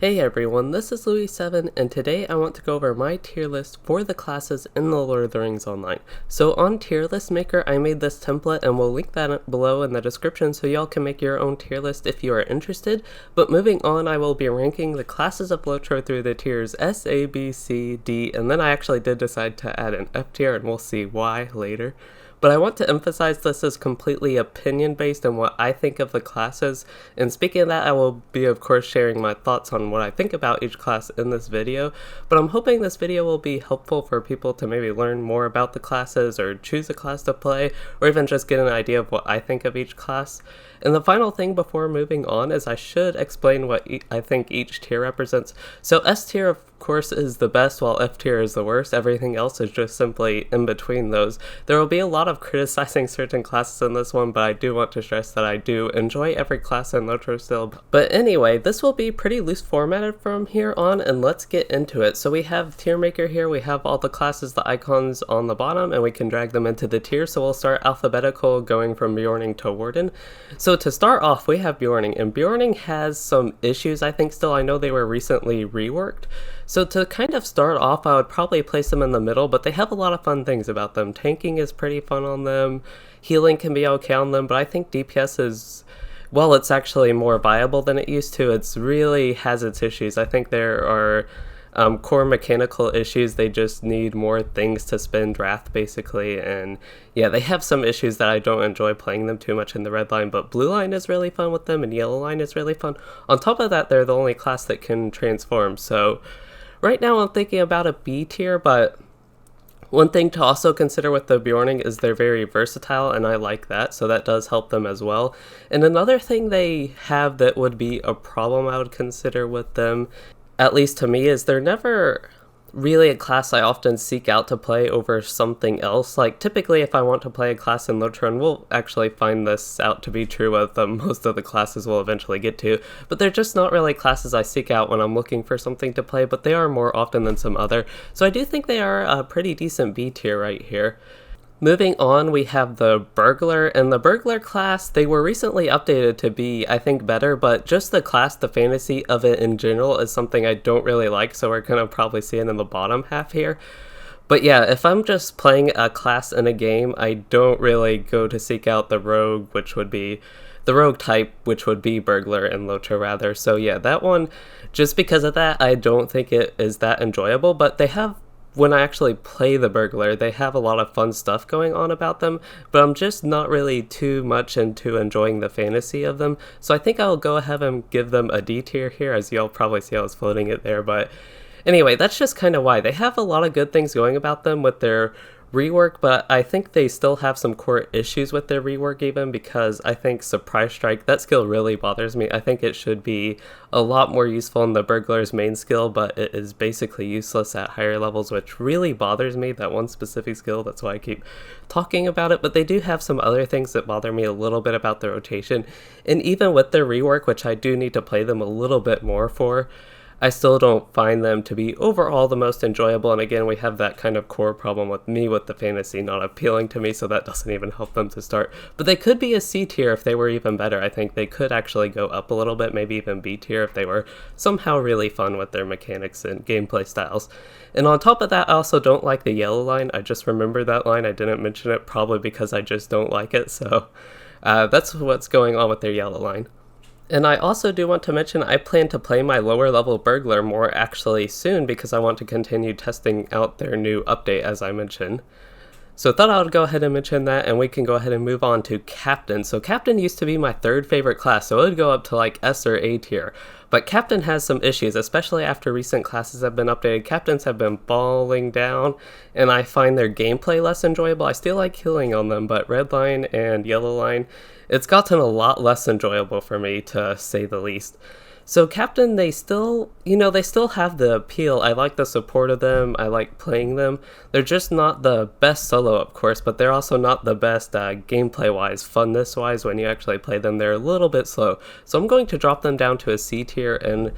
Hey everyone, this is Louis7, and today I want to go over my tier list for the classes in the Lord of the Rings Online. So on Tier List Maker, I made this template and we'll link that below in the description so y'all can make your own tier list if you are interested. But moving on, I will be ranking the classes of LOTRO through the tiers S, A, B, C, D, and then I actually did decide to add an F tier and we'll see why later. But I want to emphasize this is completely opinion-based and what I think of the classes, and speaking of that, I will be of course sharing my thoughts on what I think about each class in this video, but I'm hoping this video will be helpful for people to maybe learn more about the classes or choose a class to play, or even just get an idea of what I think of each class. And the final thing before moving on is I should explain what I think each tier represents. So S tier of course is the best while F tier is the worst. Everything else is just simply in between those. There will be a lot of criticizing certain classes in this one, but I do want to stress that I do enjoy every class in LOTRO still. But anyway, this will be pretty loose formatted from here on, and let's get into it. So we have Tier Maker here, we have all the classes, the icons on the bottom, and we can drag them into the tier. So we'll start alphabetical going from Bjorning to Warden. So to start off, we have Bjorning, and Bjorning has some issues I think still. I know they were recently reworked. So to kind of start off, I would probably place them in the middle, but they have a lot of fun things about them. Tanking is pretty fun on them, healing can be okay on them, but I think DPS is, well, it's actually more viable than it used to. It's really has its issues. I think there are core mechanical issues. They just need more things to spend Wrath basically, and yeah, they have some issues that I don't enjoy playing them too much in the red line, but blue line is really fun with them and yellow line is really fun. On top of that, they're the only class that can transform, so right now I'm thinking about a B tier, but one thing to also consider with the Bjorning is they're very versatile, and I like that, so that does help them as well. And another thing they have that would be a problem I would consider with them, at least to me, is they're never really a class I often seek out to play over something else. Like typically if I want to play a class in LOTRO, and we'll actually find this out to be true with most of the classes we'll eventually get to, but they're just not really classes I seek out when I'm looking for something to play, but they are more often than some other. So I do think they are a pretty decent B tier right here. Moving on, we have the Burglar, and the Burglar class, they were recently updated to be, I think, better, but just the class, the fantasy of it in general is something I don't really like, so we're gonna probably see it in the bottom half here. But yeah, if I'm just playing a class in a game, I don't really go to seek out the rogue, which would be the rogue type, which would be Burglar and LOTRO rather. So yeah, that one, just because of that, I don't think it is that enjoyable, but they have, when I actually play the Burglar, they have a lot of fun stuff going on about them, but I'm just not really too much into enjoying the fantasy of them, so I think I'll go ahead and give them a D tier here, as you'll probably see I was floating it there, but anyway, that's just kind of why. They have a lot of good things going about them with their rework, but I think they still have some core issues with their rework even, because I think Surprise Strike, that skill really bothers me. I think it should be a lot more useful in the Burglar's main skill, but it is basically useless at higher levels, which really bothers me, that one specific skill. That's why I keep talking about it, but they do have some other things that bother me a little bit about the rotation, and even with their rework, which I do need to play them a little bit more for, I still don't find them to be overall the most enjoyable, and again, we have that kind of core problem with me with the fantasy not appealing to me, so that doesn't even help them to start. But they could be a C tier if they were even better. I think they could actually go up a little bit, maybe even B tier if they were somehow really fun with their mechanics and gameplay styles. And on top of that, I also don't like the yellow line. I just remembered that line. I didn't mention it, probably because I just don't like it, so that's what's going on with their yellow line. And I also do want to mention I plan to play my lower level Burglar more actually soon, because I want to continue testing out their new update, as I mentioned. So I thought I would go ahead and mention that, and we can go ahead and move on to Captain. So Captain used to be my third favorite class, so it would go up to like S or A tier. But Captain has some issues, especially after recent classes have been updated. Captains have been falling down, and I find their gameplay less enjoyable. I still like killing on them, but red line and yellow line, it's gotten a lot less enjoyable for me, to say the least. So Captain, they still, they still have the appeal. I like the support of them, I like playing them. They're just not the best solo, of course, but they're also not the best gameplay-wise, funness-wise. When you actually play them, they're a little bit slow. So I'm going to drop them down to a C tier, and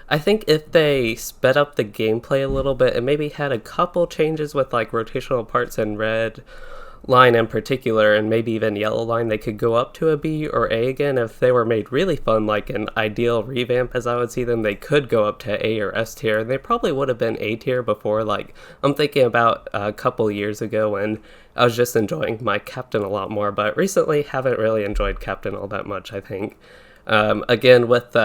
I think if they sped up the gameplay a little bit and maybe had a couple changes with like rotational parts and red line in particular, and maybe even yellow line, they could go up to a B or A again. If they were made really fun, like an ideal revamp as I would see them, they could go up to A or S tier, and they probably would have been A tier before. Like, I'm thinking about a couple years ago when I was just enjoying my captain a lot more, but recently haven't really enjoyed captain all that much, I think. Again, with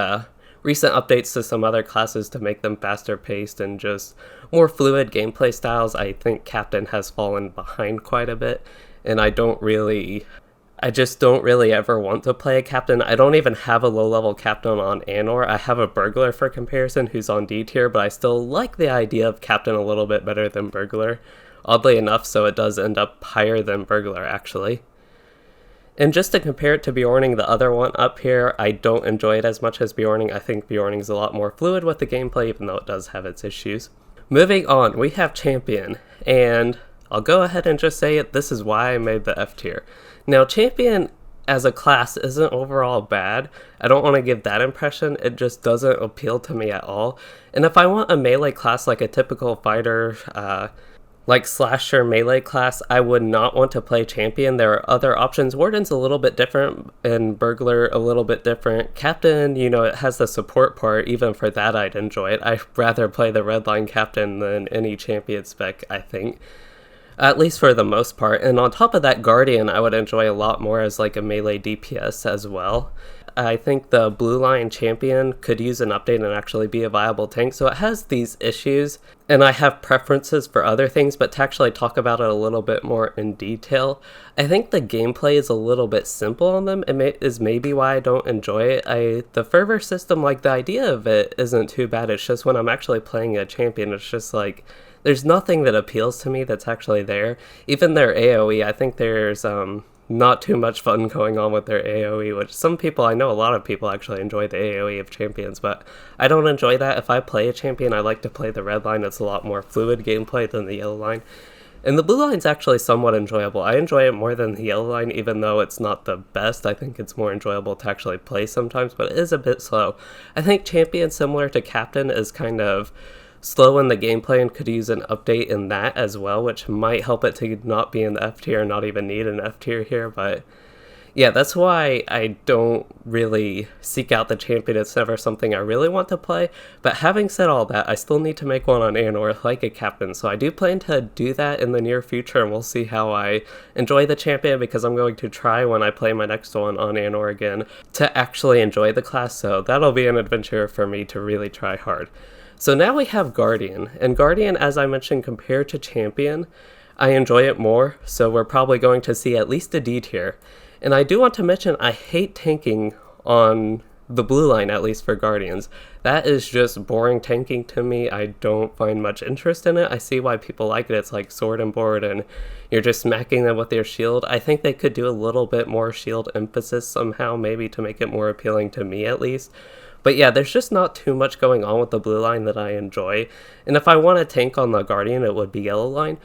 recent updates to some other classes to make them faster paced and just more fluid gameplay styles, I think captain has fallen behind quite a bit, and I just don't really ever want to play a captain. I don't even have a low-level captain on Anor. I have a burglar for comparison who's on D tier, but I still like the idea of captain a little bit better than burglar, oddly enough, so it does end up higher than burglar actually. And just to compare it to Bjorning, the other one up here, I don't enjoy it as much as Bjorning. I think Bjorning's a lot more fluid with the gameplay, even though it does have its issues. Moving on, we have Champion, and I'll go ahead and just say it, this is why I made the F tier. Now, Champion as a class isn't overall bad. I don't want to give that impression, it just doesn't appeal to me at all. And if I want a melee class like a typical fighter, like slasher melee class, I would not want to play Champion. There are other options. Warden's a little bit different, and Burglar a little bit different. Captain, you know, it has the support part. Even for that, I'd enjoy it. I'd rather play the Redline Captain than any Champion spec, I think. At least for the most part. And on top of that, Guardian I would enjoy a lot more as like a melee DPS as well. I think the Blue Line Champion could use an update and actually be a viable tank, so it has these issues, and I have preferences for other things, but to actually talk about it a little bit more in detail, I think the gameplay is a little bit simple on them, and is maybe why I don't enjoy it. The fervor system, like the idea of it isn't too bad, it's just when I'm actually playing a champion, it's just like, there's nothing that appeals to me that's actually there. Even their AoE, I think there's not too much fun going on with their AoE, which some people, I know a lot of people actually enjoy the AoE of champions, but I don't enjoy that. If I play a champion, I like to play the red line. It's a lot more fluid gameplay than the yellow line. And the blue line's actually somewhat enjoyable. I enjoy it more than the yellow line, even though it's not the best. I think it's more enjoyable to actually play sometimes, but it is a bit slow. I think champion, similar to captain, is kind of slow in the gameplay and could use an update in that as well, which might help it to not be in the F tier and not even need an F tier here. But yeah, that's why I don't really seek out the champion. It's never something I really want to play. But having said all that, I still need to make one on Anor like a captain, so I do plan to do that in the near future, and we'll see how I enjoy the champion, because I'm going to try when I play my next one on Anor again to actually enjoy the class, so that'll be an adventure for me to really try hard. So now we have Guardian, and Guardian, as I mentioned, compared to Champion, I enjoy it more, so we're probably going to see at least a D tier. And I do want to mention, I hate tanking on the blue line, at least for Guardians. That is just boring tanking to me. I don't find much interest in it. I see why people like it. It's like sword and board, and you're just smacking them with your shield. I think they could do a little bit more shield emphasis somehow, maybe to make it more appealing to me at least. But yeah, there's just not too much going on with the blue line that I enjoy. And if I want to tank on the Guardian, it would be yellow line.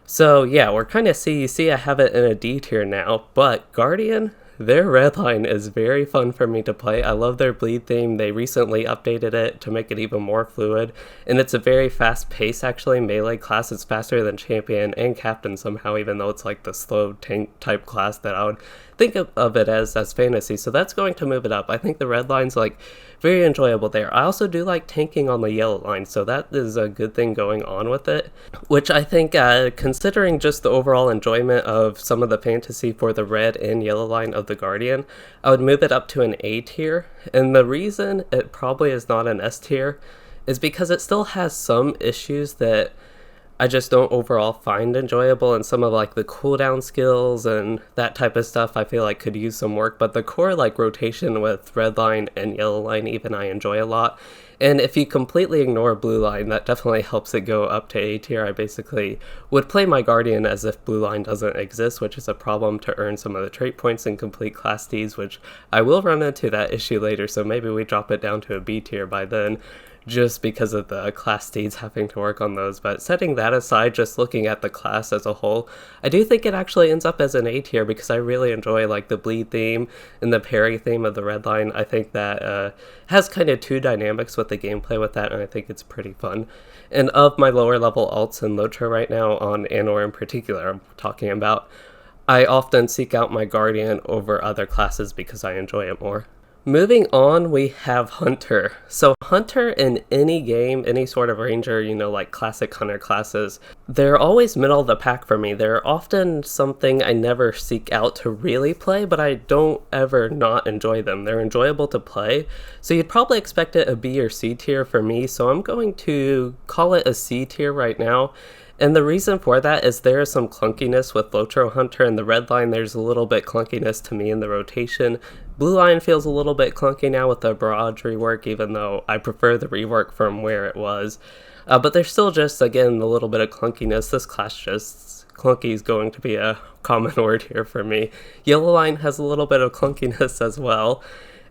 So yeah, we're kind of you see I have it in a D tier now, but Guardian, their red line is very fun for me to play. I love their bleed theme. They recently updated it to make it even more fluid, and it's a very fast pace actually. Melee class is faster than champion and captain somehow, even though it's like the slow tank type class that I would think of it as fantasy, so that's going to move it up. I think the red line's like very enjoyable there. I also do like tanking on the yellow line, so that is a good thing going on with it, which I think considering just the overall enjoyment of some of the fantasy for the red and yellow line of the Guardian, I would move it up to an A tier. And the reason it probably is not an S tier is because it still has some issues that I just don't overall find enjoyable, and some of like the cooldown skills and that type of stuff I feel like could use some work, but the core like rotation with red line and yellow line even I enjoy a lot. And if you completely ignore blue line, that definitely helps it go up to A tier. I basically would play my Guardian as if blue line doesn't exist, which is a problem to earn some of the trait points and complete class Ds, which I will run into that issue later, so maybe we drop it down to a B tier by then, just because of the class Ds having to work on those. But setting that aside, just looking at the class as a whole, I do think it actually ends up as an A tier, because I really enjoy like the bleed theme and the parry theme of the red line. I think that has kind of two dynamics with the gameplay with that, and I think it's pretty fun. And of my lower level alts in LOTRO right now, on Anor in particular I'm talking about, I often seek out my Guardian over other classes because I enjoy it more. Moving on, we have Hunter. So Hunter in any game, any sort of ranger, like classic Hunter classes, they're always middle of the pack for me. They're often something I never seek out to really play, but I don't ever not enjoy them. They're enjoyable to play. So you'd probably expect it a B or C tier for me, so I'm going to call it a C tier right now. And the reason for that is there is some clunkiness with LOTRO Hunter. In the red line, there's a little bit clunkiness to me in the rotation. Blue line feels a little bit clunky now with the barrage rework, even though I prefer the rework from where it was. But there's still just, again, a little bit of clunkiness. This class just clunky is going to be a common word here for me. Yellow line has a little bit of clunkiness as well.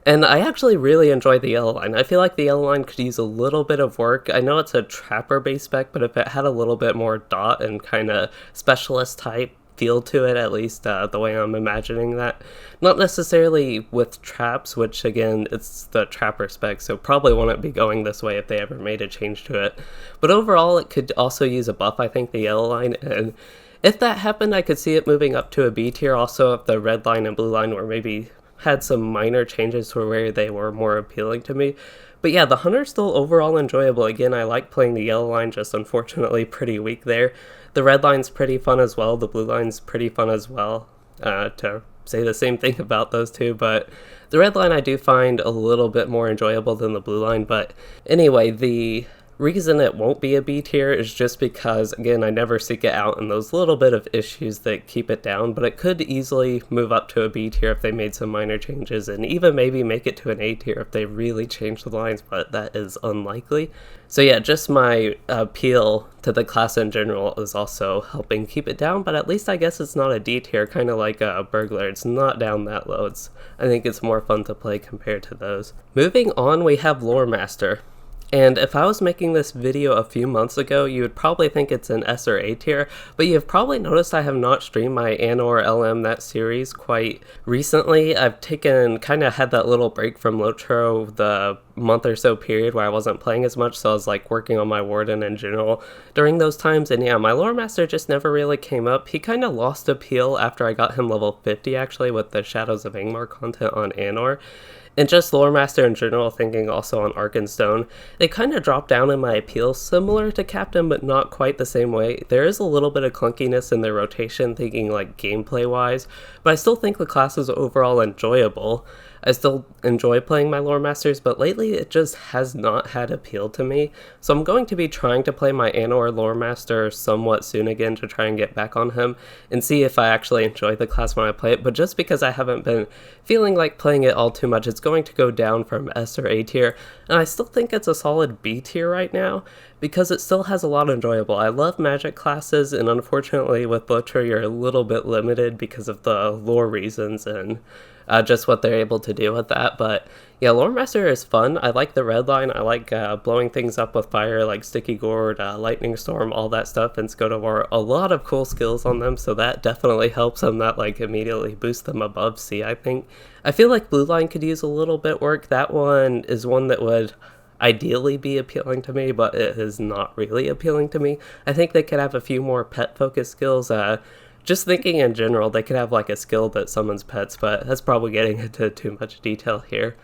And I actually really enjoy the yellow line. I feel like the yellow line could use a little bit of work. I know it's a trapper-based spec, but if it had a little bit more dot and kind of specialist type feel to it, at least the way I'm imagining that. Not necessarily with traps, which again, it's the trapper spec, so probably wouldn't be going this way if they ever made a change to it. But overall, it could also use a buff, I think, the yellow line, and if that happened, I could see it moving up to a B tier. Also, if the red line and blue line were maybe had some minor changes to where they were more appealing to me. But yeah, the Hunter's still overall enjoyable. Again, I like playing the yellow line, just unfortunately pretty weak there. The red line's pretty fun as well. The blue line's pretty fun as well, to say the same thing about those two. But the red line I do find a little bit more enjoyable than the blue line. But anyway, the reason it won't be a B tier is just because, again, I never seek it out and those little bit of issues that keep it down, but it could easily move up to a B tier if they made some minor changes, and even maybe make it to an A tier if they really change the lines, but that is unlikely. So yeah, just my appeal to the class in general is also helping keep it down, but at least I guess it's not a D tier, kind of like a Burglar. It's not down that low. I think it's more fun to play compared to those. Moving on, we have Loremaster. And if I was making this video a few months ago, you would probably think it's an S or A tier, but you've probably noticed I have not streamed my Anno or LM that series quite recently. I've kind of had that little break from LOTRO, the month or so period where I wasn't playing as much, so I was like working on my Warden in general during those times, and yeah, my Loremaster just never really came up. He kind of lost appeal after I got him level 50 actually with the Shadows of Angmar content on Anor. And just Loremaster in general, thinking also on Arkenstone, they kind of drop down in my appeal, similar to Captain, but not quite the same way. There is a little bit of clunkiness in their rotation, thinking like gameplay-wise, but I still think the class is overall enjoyable. I still enjoy playing my Loremasters, but lately it just has not had appeal to me. So I'm going to be trying to play my Anor Loremaster somewhat soon again to try and get back on him and see if I actually enjoy the class when I play it. But just because I haven't been feeling like playing it all too much, it's going to go down from S or A tier. And I still think it's a solid B tier right now, because it still has a lot of enjoyable. I love magic classes, and unfortunately with LOTRO you're a little bit limited because of the lore reasons and just what they're able to do with that. But yeah, Loremaster is fun. I like the red line. I like blowing things up with fire, like Sticky Gourd, Lightning Storm, all that stuff, and Scodavor. A lot of cool skills on them, so that definitely helps them. That like immediately boosts them above C, I think. I feel like blue line could use a little bit work. That one is one that would ideally be appealing to me, but it is not really appealing to me. I think they could have a few more pet focused skills. Just thinking in general, they could have like a skill that summons pets, but that's probably getting into too much detail here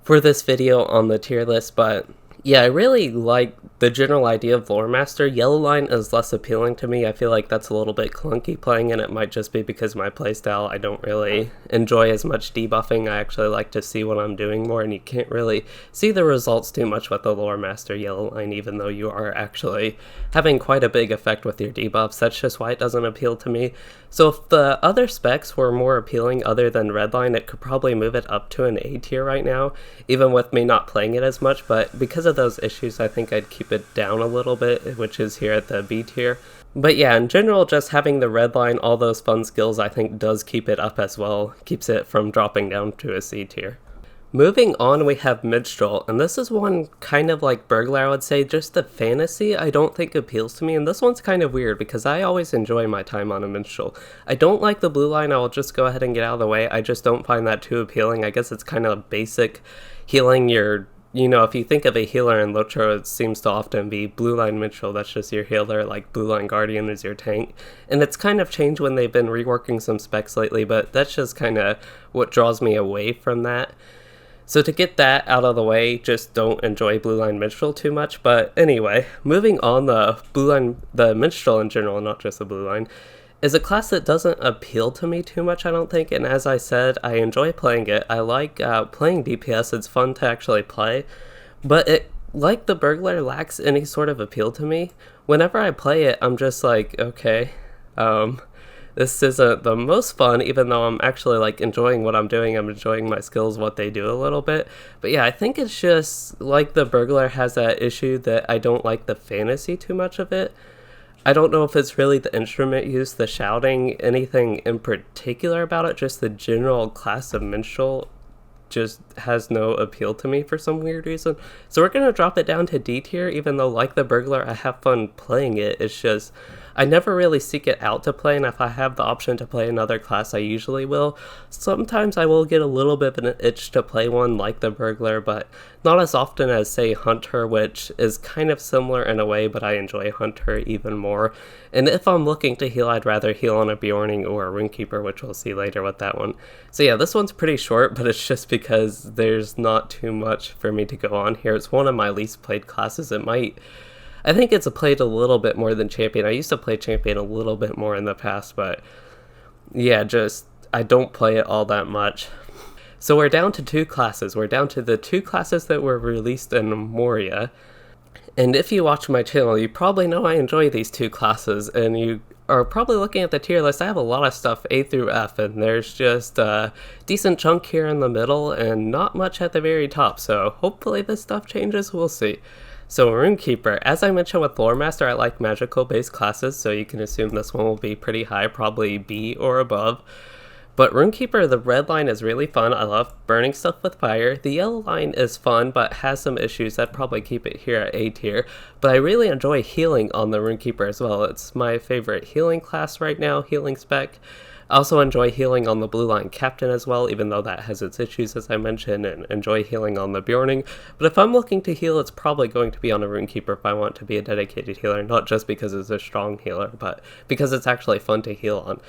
for this video on the tier list. But yeah, I really like the general idea of Loremaster. Yellow line is less appealing to me. I feel like that's a little bit clunky playing, and it might just be because my playstyle, I don't really enjoy as much debuffing. I actually like to see what I'm doing more, and you can't really see the results too much with the Loremaster yellow line, even though you are actually having quite a big effect with your debuffs. That's just why it doesn't appeal to me. So if the other specs were more appealing other than Redline, it could probably move it up to an A tier right now, even with me not playing it as much, but because of those issues, I think I'd keep it down a little bit, which is here at the B tier. But yeah, in general, just having the Redline, all those fun skills, I think does keep it up as well, keeps it from dropping down to a C tier. Moving on, we have Minstrel, and this is one kind of like Burglar, I would say. Just the fantasy I don't think appeals to me, and this one's kind of weird because I always enjoy my time on a Minstrel. I don't like the blue line. I will just go ahead and get out of the way. I just don't find that too appealing. I guess it's kind of basic, healing your you know, if you think of a healer in LOTRO, it seems to often be Blue Line Mitchell, that's just your healer, like Blue Line Guardian is your tank. And it's kind of changed when they've been reworking some specs lately, but that's just kind of what draws me away from that. So to get that out of the way, just don't enjoy Blue Line Minstrel too much. But anyway, moving on, the Minstrel in general, not just the Blue Line, is a class that doesn't appeal to me too much, I don't think. And as I said, I enjoy playing it. I like playing DPS, it's fun to actually play. But it, like the Burglar, lacks any sort of appeal to me. Whenever I play it, I'm just like, okay, this isn't the most fun, even though I'm actually like enjoying what I'm doing. I'm enjoying my skills, what they do a little bit. But yeah, I think it's just like the Burglar has that issue that I don't like the fantasy too much of it. I don't know if it's really the instrument use, the shouting, anything in particular about it, just the general class of Minstrel just has no appeal to me for some weird reason. So we're going to drop it down to D tier, even though like the Burglar, I have fun playing it. It's just, I never really seek it out to play, and if I have the option to play another class, I usually will. Sometimes I will get a little bit of an itch to play one like the Burglar, but not as often as, say, Hunter, which is kind of similar in a way, but I enjoy Hunter even more. And if I'm looking to heal, I'd rather heal on a Bjorning or a Runekeeper, which we'll see later with that one. So yeah, this one's pretty short, but it's just because there's not too much for me to go on here. It's one of my least played classes. I think it's played a little bit more than Champion. I used to play Champion a little bit more in the past, but yeah, just I don't play it all that much. So we're down to two classes. We're down to the two classes that were released in Moria. And if you watch my channel, you probably know I enjoy these two classes, and you are probably looking at the tier list. I have a lot of stuff A through F, and there's just a decent chunk here in the middle and not much at the very top. So hopefully this stuff changes, we'll see. So Runekeeper, as I mentioned with Loremaster, I like magical based classes, so you can assume this one will be pretty high, probably B or above. But Runekeeper, the red line is really fun. I love burning stuff with fire. The yellow line is fun, but has some issues. I'd probably keep it here at A tier. But I really enjoy healing on the Runekeeper as well. It's my favorite healing class right now, healing spec. I also enjoy healing on the Blue Line Captain as well, even though that has its issues, as I mentioned, and enjoy healing on the Bjorning. But if I'm looking to heal, it's probably going to be on a Runekeeper if I want to be a dedicated healer, not just because it's a strong healer, but because it's actually fun to heal on.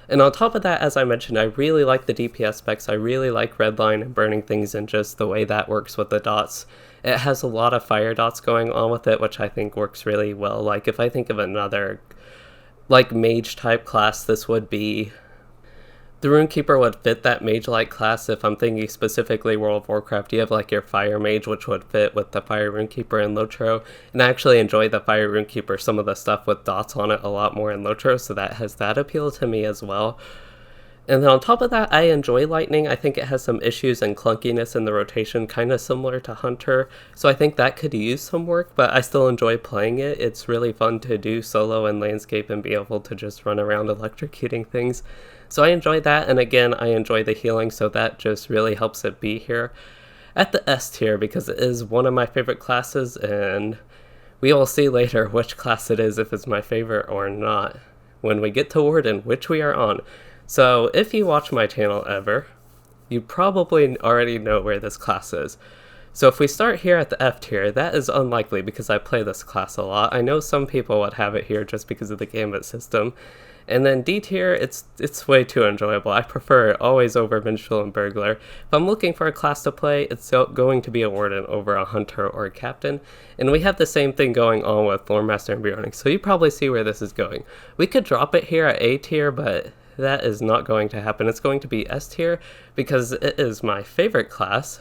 And on top of that, as I mentioned, I really like the DPS specs. I really like Redline and burning things and just the way that works with the dots. It has a lot of fire dots going on with it, which I think works really well. Like, if I think of another, like, mage type class, this would be... The Runekeeper would fit that mage-like class. If I'm thinking specifically World of Warcraft, you have like your Fire Mage, which would fit with the Fire Runekeeper in LOTRO. And I actually enjoy the Fire Runekeeper, some of the stuff with dots on it, a lot more in LOTRO, so that has that appeal to me as well. And then on top of that, I enjoy Lightning. I think it has some issues and clunkiness in the rotation, kind of similar to Hunter. So I think that could use some work, but I still enjoy playing it. It's really fun to do solo and landscape and be able to just run around electrocuting things. So I enjoy that, and again, I enjoy the healing, so that just really helps it be here at the S tier, because it is one of my favorite classes, and we will see later which class it is, if it's my favorite or not, when we get to Warden, which we are on. So if you watch my channel ever, you probably already know where this class is. So if we start here at the F tier, that is unlikely because I play this class a lot. I know some people would have it here just because of the gambit system. And then D tier, it's way too enjoyable. I prefer it always over Minstrel and Burglar. If I'm looking for a class to play, it's going to be a Warden over a Hunter or a Captain. And we have the same thing going on with Loremaster and Bjorning, so you probably see where this is going. We could drop it here at A tier, but that is not going to happen. It's going to be S tier because it is my favorite class,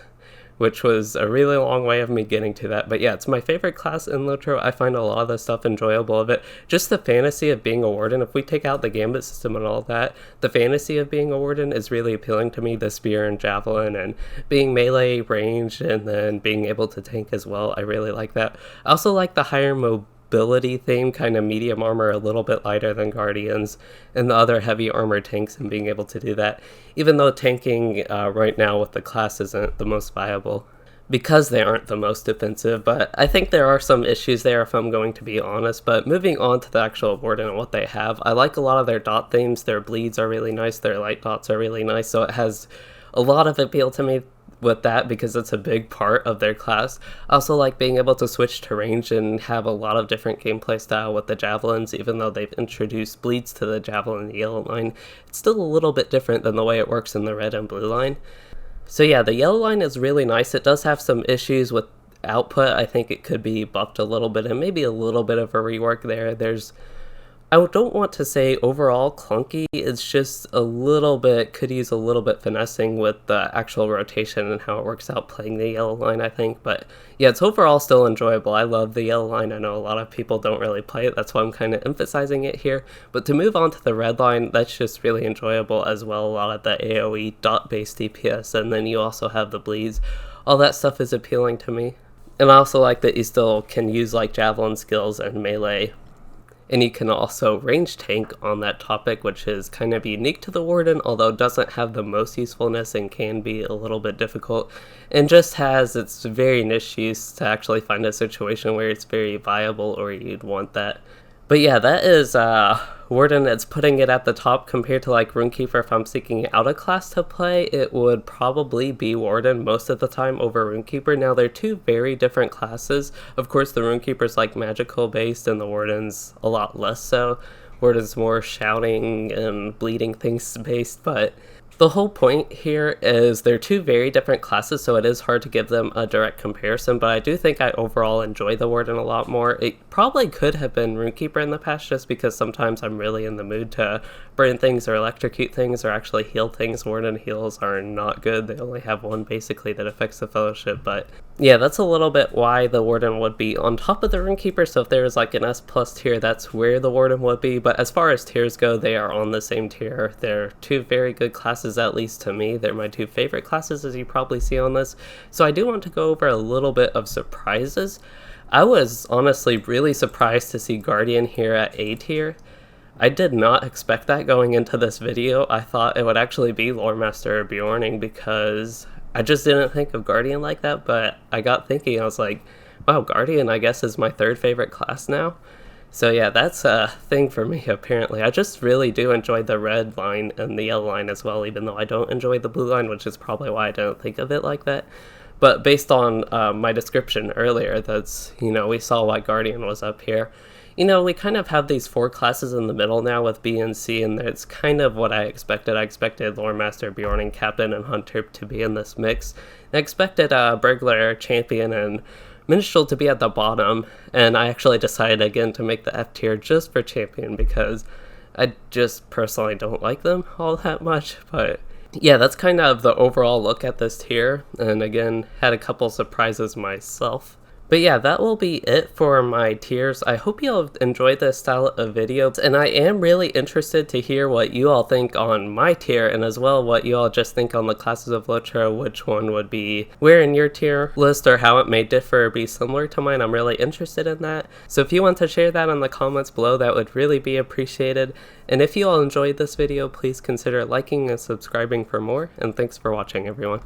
which was a really long way of me getting to that. But yeah, it's my favorite class in LOTRO. I find a lot of the stuff enjoyable of it. Just the fantasy of being a Warden. If we take out the gambit system and all that, the fantasy of being a Warden is really appealing to me. The spear and javelin and being melee ranged and then being able to tank as well. I really like that. I also like the higher mobility theme, kind of medium armor, a little bit lighter than Guardians, and the other heavy armor tanks, and being able to do that, even though tanking right now with the class isn't the most viable because they aren't the most defensive. But I think there are some issues there, if I'm going to be honest. But moving on to the actual Warden and what they have, I like a lot of their dot themes. Their bleeds are really nice, their light dots are really nice, so it has a lot of appeal to me. with that because it's a big part of their class. I also like being able to switch to range and have a lot of different gameplay style with the javelins. Even though they've introduced bleeds to the javelin and the yellow line, it's still a little bit different than the way it works in the red and blue line. So yeah, the yellow line is really nice. It does have some issues with output. I think it could be buffed a little bit and maybe a little bit of a rework there. I don't want to say overall clunky, it's just a little bit, could use a little bit finessing with the actual rotation and how it works out playing the yellow line, I think. But yeah, it's overall still enjoyable. I love the yellow line. I know a lot of people don't really play it, that's why I'm kind of emphasizing it here. But to move on to the red line, that's just really enjoyable as well. A lot of the AoE dot-based DPS, and then you also have the bleeds. All that stuff is appealing to me. And I also like that you still can use like javelin skills and melee. And you can also range tank on that topic, which is kind of unique to the Warden, although doesn't have the most usefulness and can be a little bit difficult, and just has its very niche use to actually find a situation where it's very viable or you'd want that. But yeah, that is Warden. It's putting it at the top compared to like Runekeeper. If I'm seeking out a class to play, it would probably be Warden most of the time over Runekeeper. Now, they're two very different classes. Of course, the Runekeeper's like magical based and the Warden's a lot less so. Warden's more shouting and bleeding things based, but the whole point here is they're two very different classes, so it is hard to give them a direct comparison, but I do think I overall enjoy the Warden a lot more. It probably could have been Runekeeper in the past just because sometimes I'm really in the mood to burn things or electrocute things or actually heal things. Warden heals are not good. They only have one basically that affects the Fellowship, but yeah, that's a little bit why the Warden would be on top of the Runekeeper. So if there was like an S+ tier, that's where the Warden would be. But as far as tiers go, they are on the same tier. They're two very good classes, at least to me. They're my two favorite classes, as you probably see on this. So I do want to go over a little bit of surprises. I was honestly really surprised to see Guardian here at A tier. I did not expect that going into this video. I thought it would actually be Loremaster or Bjorning because I just didn't think of Guardian like that, but I got thinking, I was like, wow, Guardian I guess is my third favorite class now. So yeah, that's a thing for me apparently. I just really do enjoy the red line and the yellow line as well, even though I don't enjoy the blue line, which is probably why I didn't think of it like that. But based on my description earlier, that's, we saw why Guardian was up here. We kind of have these four classes in the middle now with B and C, and it's kind of what I expected. I expected Loremaster, Bjorning, Captain, and Hunter to be in this mix. I expected Burglar, Champion, and Minstrel to be at the bottom, and I actually decided again to make the F tier just for Champion because I just personally don't like them all that much. But yeah, that's kind of the overall look at this tier, and again, had a couple surprises myself. But yeah, that will be it for my tiers. I hope you all enjoyed this style of video, and I am really interested to hear what you all think on my tier, and as well what you all just think on the classes of LOTRO, which one would be where in your tier list, or how it may differ or be similar to mine. I'm really interested in that. So if you want to share that in the comments below, that would really be appreciated. And if you all enjoyed this video, please consider liking and subscribing for more, and thanks for watching, everyone.